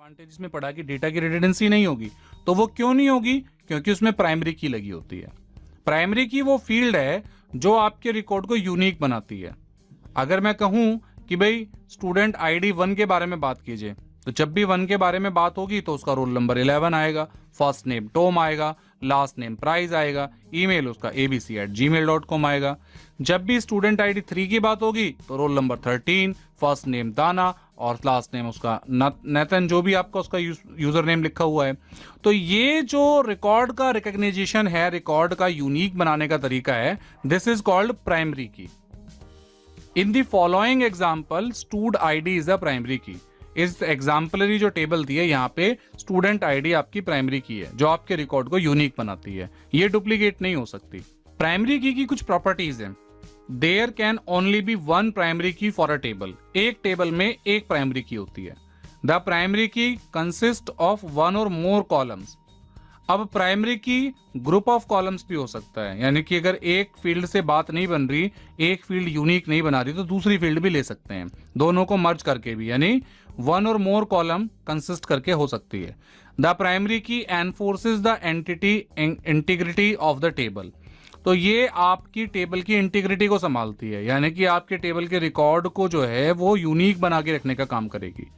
Advantage में पढ़ा कि डेटा की रिडंडेंसी नहीं होगी, तो वो क्यों नहीं होगी? क्योंकि उसमें प्राइमरी की लगी होती है। प्राइमरी की वो फील्ड है जो आपके रिकॉर्ड को यूनिक बनाती है। अगर मैं कहूं कि भाई स्टूडेंट आईडी 1 के बारे में बात कीजिए, तो जब भी 1 के बारे में बात होगी तो उसका रोल नंबर 11 आएगा, फर्स्ट नेम टॉम आएगा, लास्ट नेम प्राइज आएगा, ईमेल उसका abc@gmail.com आएगा। जब भी स्टूडेंट आईडी 3 की बात होगी तो रोल नंबर 13, फर्स्ट नेम दाना और लास्ट नेम उसका नेतन, जो भी आपका उसका यूजर नेम लिखा हुआ है। तो ये जो रिकॉर्ड का रिकॉग्निशन है, रिकॉर्ड का यूनिक बनाने का तरीका है, दिस इज कॉल्ड प्राइमरी की। In the following example stood ID is a primary की। इस एग्जाम्पलरी जो टेबल दी है यहाँ पे स्टूडेंट आईडी आपकी प्राइमरी की है, जो आपके रिकॉर्ड को यूनिक बनाती है। ये डुप्लीकेट नहीं हो सकती। प्राइमरी की कुछ प्रॉपर्टीज हैं। There can only be one primary key for a table. एक टेबल में एक प्राइमरी की होती है। The primary key consist of one or more columns. अब primary key group of columns भी हो सकता है, यानी कि अगर एक फील्ड से बात नहीं बन रही, एक फील्ड यूनिक नहीं बना रही, तो दूसरी फील्ड भी ले सकते हैं, दोनों को मर्ज करके भी, यानी one or more column consist करके हो सकती है। द प्राइमरी की एनफोर्सेस the entity integrity of the table. तो ये आपकी टेबल की इंटीग्रिटी को संभालती है, यानी कि आपके टेबल के रिकॉर्ड को जो है वो यूनिक बना के रखने का काम करेगी।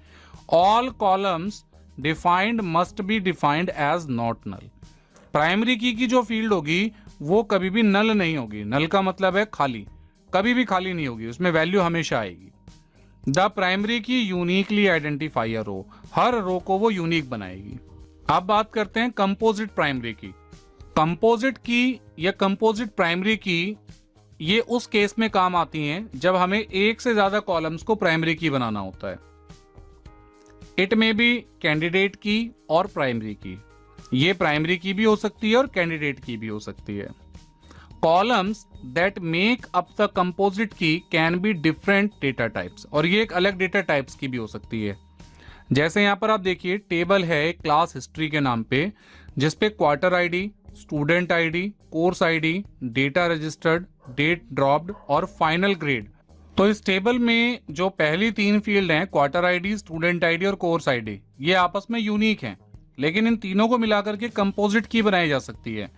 All columns defined must be defined as not null. Primary key जो फील्ड होगी वो कभी भी नल नहीं होगी। नल का मतलब है खाली, कभी भी खाली नहीं होगी, उसमें वैल्यू हमेशा आएगी। द प्राइमरी की यूनिकली आइडेंटिफाई अ रो। हर रो को वो यूनिक बनाएगी। अब बात करते हैं कंपोजिट प्राइमरी की। कंपोजिट की या कंपोजिट प्राइमरी की ये उस केस में काम आती हैं जब हमें एक से ज्यादा कॉलम्स को प्राइमरी की बनाना होता है। इट में बी कैंडिडेट की और प्राइमरी की। ये प्राइमरी की भी हो सकती है और कैंडिडेट की भी हो सकती है। Columns that make up the composite key can be different data types. और ये एक अलग डेटा टाइप्स की भी हो सकती है। जैसे यहां पर आप देखिए टेबल है क्लास हिस्ट्री के नाम पे, जिसपे quarter ID, student ID, course ID, data registered, date dropped और फाइनल ग्रेड। तो इस टेबल में जो पहली 3 फील्ड हैं, क्वार्टर आईडी, स्टूडेंट आईडी और कोर्स आईडी, ये आपस में यूनिक हैं, लेकिन इन तीनों को मिलाकर के कंपोजिट की बनाई जा सकती है,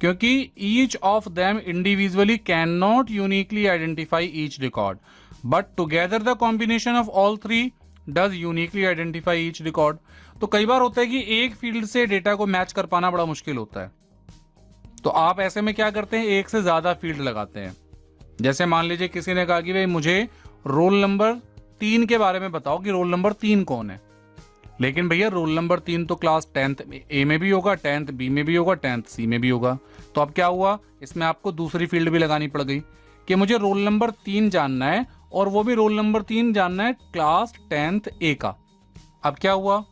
क्योंकि each of them individually can not uniquely identify each record, but together the combination of all 3 does uniquely identify each record. तो कई बार होता है कि एक फील्ड से डेटा को मैच कर पाना बड़ा मुश्किल होता है, तो आप ऐसे में क्या करते हैं, एक से ज्यादा फील्ड लगाते हैं। जैसे मान लीजिए किसी ने कहा कि भाई मुझे रोल नंबर 3 के बारे में बताओ कि रोल नंबर 3 कौन है। लेकिन भैया रोल नंबर 3 तो क्लास 10th ए में भी होगा, 10th बी में भी होगा, 10th सी में भी होगा। तो अब क्या हुआ, इसमें आपको दूसरी फील्ड भी लगानी पड़ गई कि मुझे रोल नंबर 3 जानना है, और वो भी रोल नंबर 3 जानना है क्लास 10th ए का। अब क्या हुआ,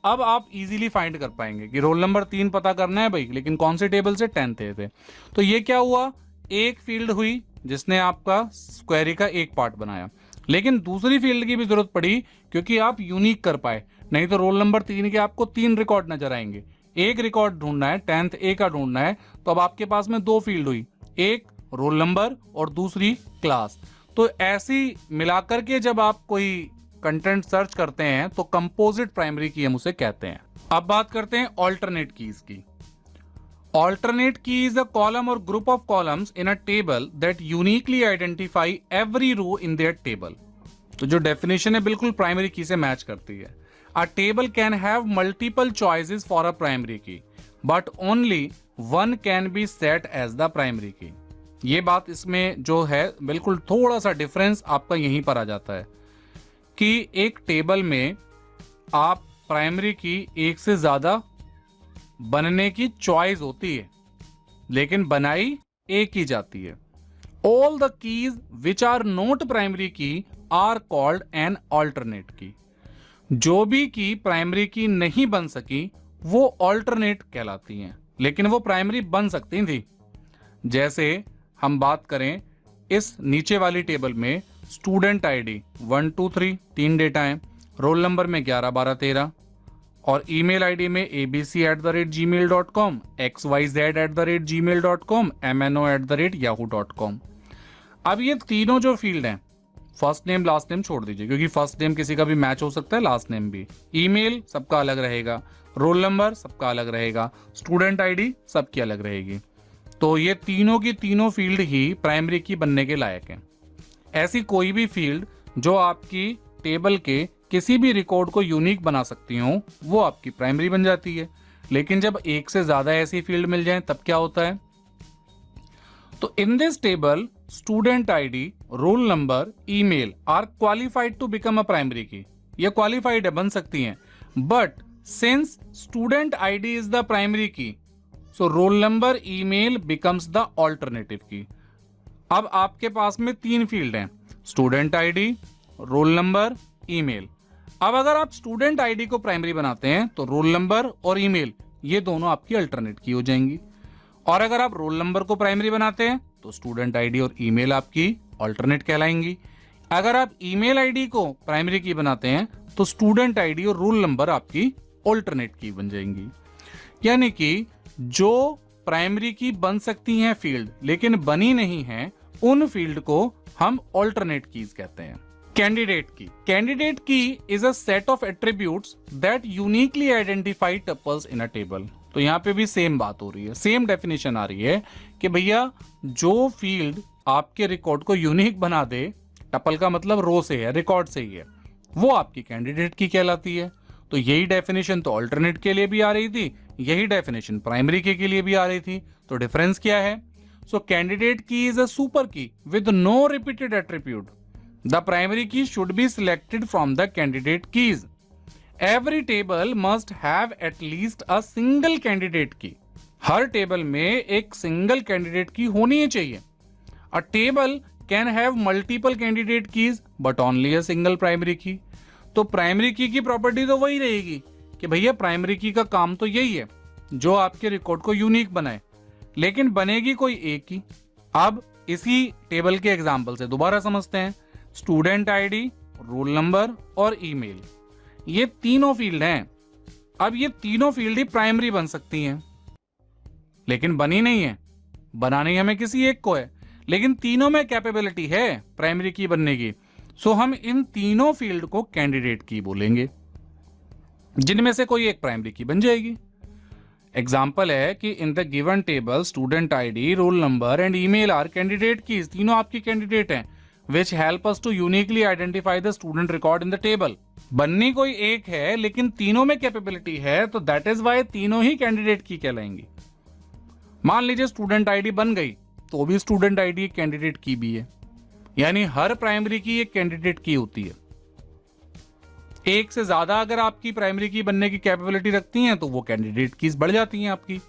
अब आप इजीली फाइंड कर पाएंगे कि रोल नंबर 3 पता करना है भाई, लेकिन कौन से टेबल से, 10th ए थे। तो ये क्या हुआ, एक फील्ड हुई जिसने आपका क्वेरी का एक पार्ट बनाया, लेकिन दूसरी फील्ड की भी जरूरत पड़ी क्योंकि आप यूनिक कर पाए। नहीं तो रोल नंबर 3 के आपको 3 रिकॉर्ड नजर आएंगे, एक रिकॉर्ड ढूंढना है, 10th ए का ढूंढना है, तो अब आपके पास में 2 फील्ड हुई, एक रोल नंबर और दूसरी क्लास। तो ऐसी मिलाकर के जब आप कोई कंटेंट सर्च करते हैं तो कंपोजिट प्राइमरी की हम उसे कहते हैं। अब बात करते हैं ऑल्टरनेट कीज की। Alternate key is a column or group of columns in a table that uniquely identify every row in that table. तो जो डेफिनेशन है बिल्कुल प्राइमरी की से मैच करती है। A table can have multiple choices for a primary key, but only one can be set as the primary key. ये बात इसमें जो है बिल्कुल थोड़ा सा डिफरेंस आपका यहीं पर आ जाता है कि एक टेबल में आप प्राइमरी की एक से ज्यादा बनने की चॉइस होती है, लेकिन बनाई एक ही जाती है। All the keys which are not primary key are called an alternate key. जो भी की प्राइमरी की नहीं बन सकी वो ऑल्टरनेट कहलाती हैं, लेकिन वो प्राइमरी बन सकती थी। जैसे हम बात करें इस नीचे वाली टेबल में स्टूडेंट आईडी 1 2 3 3 डेटा है, रोल नंबर में 11 12 13 और ईमेल आईडी में abc@gmail.com, xyz@gmail.com, mno@yahoo.com। अब ये तीनों जो फील्ड हैं फर्स्ट नेम लास्ट नेम छोड़ दीजिए, क्योंकि फर्स्ट नेम किसी का भी मैच हो सकता है, लास्ट नेम भी। ईमेल सबका अलग रहेगा, रोल नंबर सबका अलग रहेगा, स्टूडेंट आईडी सबकी अलग रहेगी। तो ये तीनों की तीनों फील्ड ही प्राइमरी की बनने के लायक हैं। ऐसी कोई भी फील्ड जो आपकी टेबल के किसी भी रिकॉर्ड को यूनिक बना सकती हो, वो आपकी प्राइमरी बन जाती है। लेकिन जब एक से ज्यादा ऐसी फील्ड मिल जाए तब क्या होता है? तो in this table student ID, roll number, email are qualified to become a primary key. ये क्वालिफाइड है, बन सकती हैं, but since student ID is the primary key, so roll number, email becomes the alternative key. अब आपके पास में तीन फील्ड हैं, student ID, roll number, email. अब अगर आप स्टूडेंट आईडी को प्राइमरी बनाते हैं तो रोल नंबर और ईमेल ये दोनों आपकी अल्टरनेट की हो जाएंगी, और अगर आप रोल नंबर को प्राइमरी बनाते हैं तो स्टूडेंट आईडी और ईमेल आपकी अल्टरनेट कहलाएंगी। अगर आप ईमेल आईडी को प्राइमरी की बनाते हैं तो स्टूडेंट आईडी और रोल नंबर आपकी अल्टरनेट की बन जाएंगी। यानी कि जो प्राइमरी की बन सकती हैं फील्ड लेकिन बनी नहीं है, उन फील्ड को हम अल्टरनेट कीज कहते हैं। कैंडिडेट की, candidate key is a set of attributes that uniquely identify tuples in a table. तो यहाँ पे भी सेम बात हो रही है, सेम डेफिनेशन आ रही है कि भैया जो फील्ड आपके रिकॉर्ड को यूनिक बना दे, टपल का मतलब रो से है, रिकॉर्ड से ही है, वो आपकी कैंडिडेट की कहलाती है। तो यही डेफिनेशन तो अल्टरनेट के लिए भी आ रही थी, यही डेफिनेशन प्राइमरी की के लिए भी आ रही थी। तो डिफरेंस क्या है? So candidate key is a super key with no repeated attribute. The primary key should be selected from the candidate keys. Every table must have at least a single candidate key. हर table में एक single candidate की होनी ही चाहिए। अ table can have multiple candidate keys but only a single primary की। तो primary की property तो वही रहेगी कि भैया प्राइमरी की का काम तो यही है जो आपके रिकॉर्ड को यूनिक बनाए, लेकिन बनेगी कोई एक ही। अब इसी टेबल के एग्जांपल से दोबारा समझते हैं। स्टूडेंट आईडी, रोल नंबर और ईमेल, ये तीनों फील्ड हैं। अब ये तीनों फील्ड ही प्राइमरी बन सकती हैं, लेकिन बनी नहीं है। बनानी हमें किसी एक को है, लेकिन तीनों में कैपेबिलिटी है प्राइमरी की बनने की। सो हम इन तीनों फील्ड को कैंडिडेट की बोलेंगे, जिनमें से कोई एक प्राइमरी की बन जाएगी। एग्जाम्पल है कि in the given table student ID, roll number and email are candidate keys. तीनों आपकी कैंडिडेट हैं which help us to uniquely identify the student record in the table। बननी कोई एक है लेकिन तीनों में कैपेबिलिटी है, तो दैट इज वाई तीनों ही कैंडिडेट की कहलाएंगी। मान लीजिए स्टूडेंट आईडी बन गई तो भी स्टूडेंट आईडी एक कैंडिडेट की भी है, यानी हर प्राइमरी की एक कैंडिडेट की होती है। एक से ज्यादा अगर आपकी प्राइमरी की बनने की कैपेबिलिटी रखती हैं तो वो कैंडिडेट कीज बढ़ जाती हैं आपकी।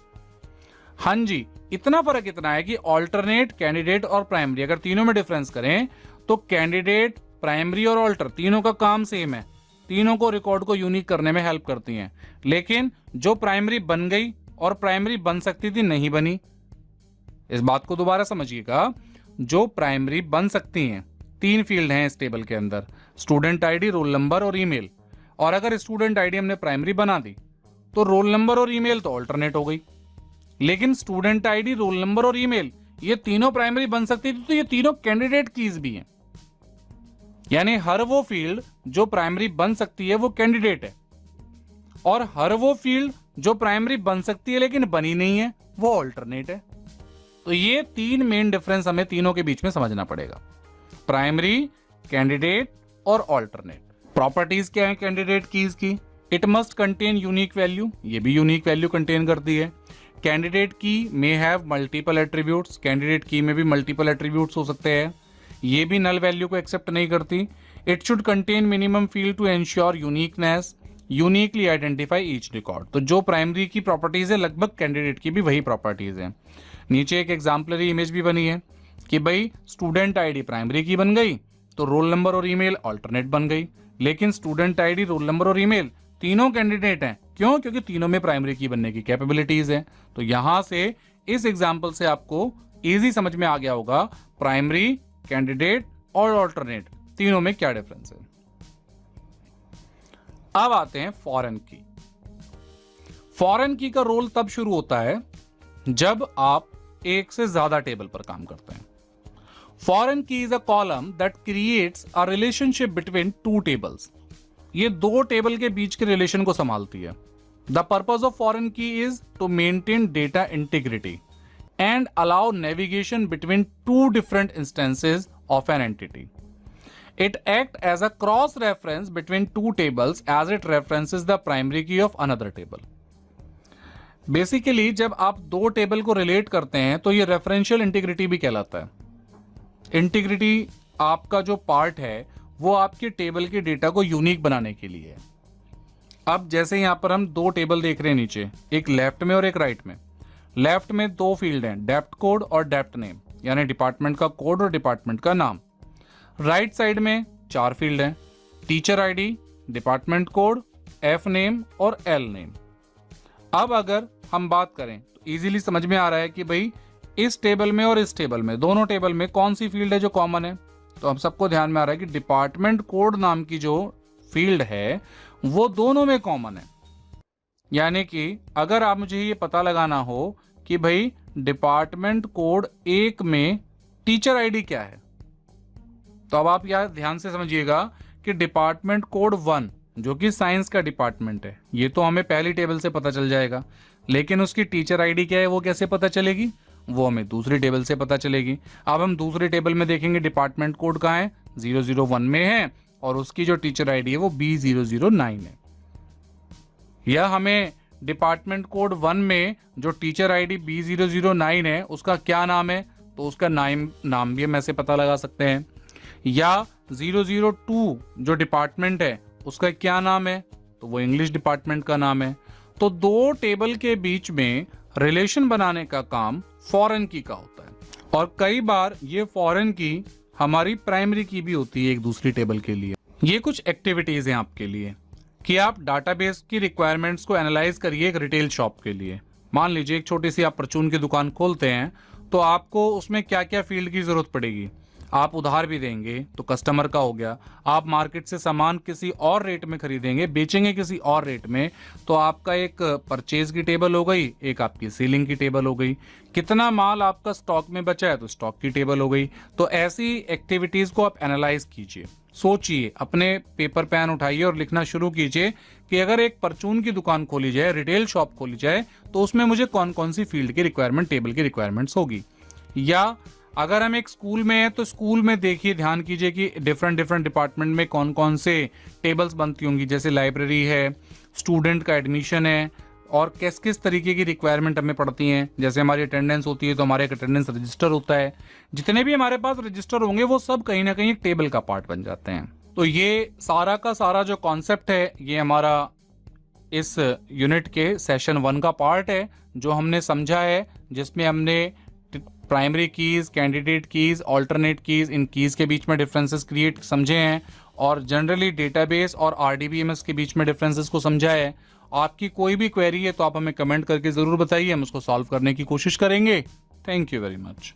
हाँ जी, इतना फर्क इतना है कि ऑल्टरनेट, कैंडिडेट और प्राइमरी अगर तीनों में डिफरेंस करें तो कैंडिडेट, प्राइमरी और ऑल्टर तीनों का काम सेम है, तीनों को रिकॉर्ड को यूनिक करने में हेल्प करती हैं। लेकिन जो प्राइमरी बन गई और प्राइमरी बन सकती थी नहीं बनी, इस बात को दोबारा समझिएगा। जो प्राइमरी बन सकती हैं, तीन फील्ड हैं इस टेबल के अंदर, स्टूडेंट आईडी, रोल नंबर और ईमेल। और अगर स्टूडेंट आईडी हमने प्राइमरी बना दी तो रोल नंबर और ईमेल तो ऑल्टरनेट हो गई। लेकिन स्टूडेंट आईडी, रोल नंबर और ईमेल ये तीनों प्राइमरी बन सकती थी, तो ये तीनों कैंडिडेट कीज भी हैं। यानी हर वो फील्ड जो प्राइमरी बन सकती है वो कैंडिडेट है, और हर वो फील्ड जो प्राइमरी बन सकती है लेकिन बनी नहीं है वो ऑल्टरनेट है। तो ये तीन मेन डिफरेंस हमें तीनों के बीच में समझना पड़ेगा, प्राइमरी, कैंडिडेट और ऑल्टरनेट। प्रॉपर्टीज क्या है कैंडिडेट कीज की? It must contain unique value, ये भी यूनिक वैल्यू कंटेन करती है। कैंडिडेट की may have multiple attributes, candidate की में भी मल्टीपल एट्रीब्यूट्स हो सकते हैं, ये भी नल वैल्यू को एक्सेप्ट नहीं करती। It should contain minimum field to ensure uniqueness, uniquely identify each record. तो जो प्राइमरी की प्रॉपर्टीज है लगभग कैंडिडेट की भी वही प्रॉपर्टीज है। नीचे एक एग्जाम्पलरी इमेज भी बनी है कि भाई स्टूडेंट आईडी प्राइमरी की बन गई तो रोल नंबर और ईमेल ऑल्टरनेट बन गई, लेकिन स्टूडेंट आईडी, रोल नंबर और ईमेल तीनों कैंडिडेट हैं। क्यों? क्योंकि तीनों में प्राइमरी की बनने की कैपेबिलिटीज है। तो यहां से इस एग्जाम्पल से आपको इजी समझ में आ गया होगा प्राइमरी, कैंडिडेट और ऑल्टरनेट तीनों में क्या डिफरेंस है। अब आते हैं फॉरेन की। फॉरेन की का रोल तब शुरू होता है जब आप एक से ज्यादा टेबल पर काम करते हैं। Foreign key is a column that creates a relationship between two tables. ये दो टेबल के बीच के रिलेशन को संभालती है। The purpose of foreign key is to maintain data integrity and allow navigation between two different instances of an entity. It acts as a cross reference between two tables as it references the primary key of another table. Basically जब आप दो table को relate करते हैं तो ये referential integrity भी कहलाता है। इंटीग्रिटी आपका जो पार्ट है वो आपके टेबल के डेटा को यूनिक बनाने के लिए है। अब जैसे यहां पर हम दो टेबल देख रहे हैं नीचे, एक लेफ्ट में और एक राइट में। लेफ्ट में दो फील्ड हैं, डेप्थ कोड और डेप्थ नेम, यानी डिपार्टमेंट का कोड और डिपार्टमेंट का नाम। राइट साइड में चार फील्ड हैं, teacher ID, department code, F name और एल नेम। अब अगर हम बात करें तो इजीली समझ में आ रहा है कि भाई इस टेबल में और इस टेबल में, दोनों टेबल में कौन सी फील्ड है जो कॉमन है। तो हम सबको ध्यान में आ रहा है कि डिपार्टमेंट कोड नाम की जो फील्ड है वो दोनों में कॉमन है। यानी कि अगर आप मुझे ये पता लगाना हो कि भाई डिपार्टमेंट कोड 1 में टीचर आईडी क्या है, तो अब आप यार ध्यान से समझिएगा कि डिपार्टमेंट कोड 1 जो कि साइंस का डिपार्टमेंट है, ये तो हमें पहली टेबल से पता चल जाएगा, लेकिन उसकी टीचर आईडी क्या है वो कैसे पता चलेगी, वो हमें दूसरी टेबल से पता चलेगी। अब हम दूसरी टेबल में देखेंगे डिपार्टमेंट कोड कहाँ है, 001 में है और उसकी जो टीचर आईडी है वो B009 है। या हमें डिपार्टमेंट कोड 1 में जो टीचर आईडी B009 है उसका क्या नाम है, तो उसका नाम भी हम ऐसे पता लगा सकते हैं। या 002 जो डिपार्टमेंट है उसका क्या नाम है, तो वो इंग्लिश डिपार्टमेंट का नाम है। तो दो टेबल के बीच में रिलेशन बनाने का काम फॉरेन की का होता है और कई बार ये फॉरेन की हमारी प्राइमरी की भी होती है एक दूसरी टेबल के लिए। ये कुछ एक्टिविटीज हैं आपके लिए कि आप डाटाबेस की रिक्वायरमेंट्स को एनालाइज करिए एक रिटेल शॉप के लिए। मान लीजिए एक छोटी सी आप परचून की दुकान खोलते हैं, तो आपको उसमें क्या क्या फील्ड की जरूरत पड़ेगी। आप उधार भी देंगे तो कस्टमर का हो गया, आप मार्केट से सामान किसी और रेट में खरीदेंगे, बेचेंगे किसी और रेट में, तो आपका एक परचेज की टेबल हो गई, एक आपकी सेलिंग की टेबल हो गई। कितना माल आपका स्टॉक में बचा है तो स्टॉक की टेबल हो गई। तो ऐसी एक्टिविटीज को आप एनालाइज कीजिए, सोचिए, अपने पेपर पेन उठाइए और लिखना शुरू कीजिए कि अगर एक परचून की दुकान खोली जाए, रिटेल शॉप खोली जाए, तो उसमें मुझे कौन कौन सी फील्ड की रिक्वायरमेंट, टेबल की रिक्वायरमेंट्स होगी। या अगर हम एक स्कूल में हैं तो स्कूल में देखिए, ध्यान कीजिए कि डिफरेंट डिपार्टमेंट में कौन कौन से टेबल्स बनती होंगी, जैसे लाइब्रेरी है, स्टूडेंट का एडमिशन है, और किस किस तरीके की रिक्वायरमेंट हमें पड़ती हैं। जैसे हमारी अटेंडेंस होती है तो हमारे एक अटेंडेंस रजिस्टर होता है। जितने भी हमारे पास रजिस्टर होंगे वो सब कहीं ना कहीं एक टेबल का पार्ट बन जाते हैं। तो ये सारा का सारा जो कॉन्सेप्ट है ये हमारा इस यूनिट के सेशन 1 का पार्ट है जो हमने समझा है, जिसमें हमने primary keys, candidate keys, alternate keys, इन कीज के बीच में डिफरेंसेस क्रिएट समझे हैं और जनरली डेटाबेस और RDBMS के बीच में डिफरेंसेस को समझा है। आपकी कोई भी क्वेरी है तो आप हमें कमेंट करके जरूर बताइए, हम उसको सॉल्व करने की कोशिश करेंगे। Thank you very much.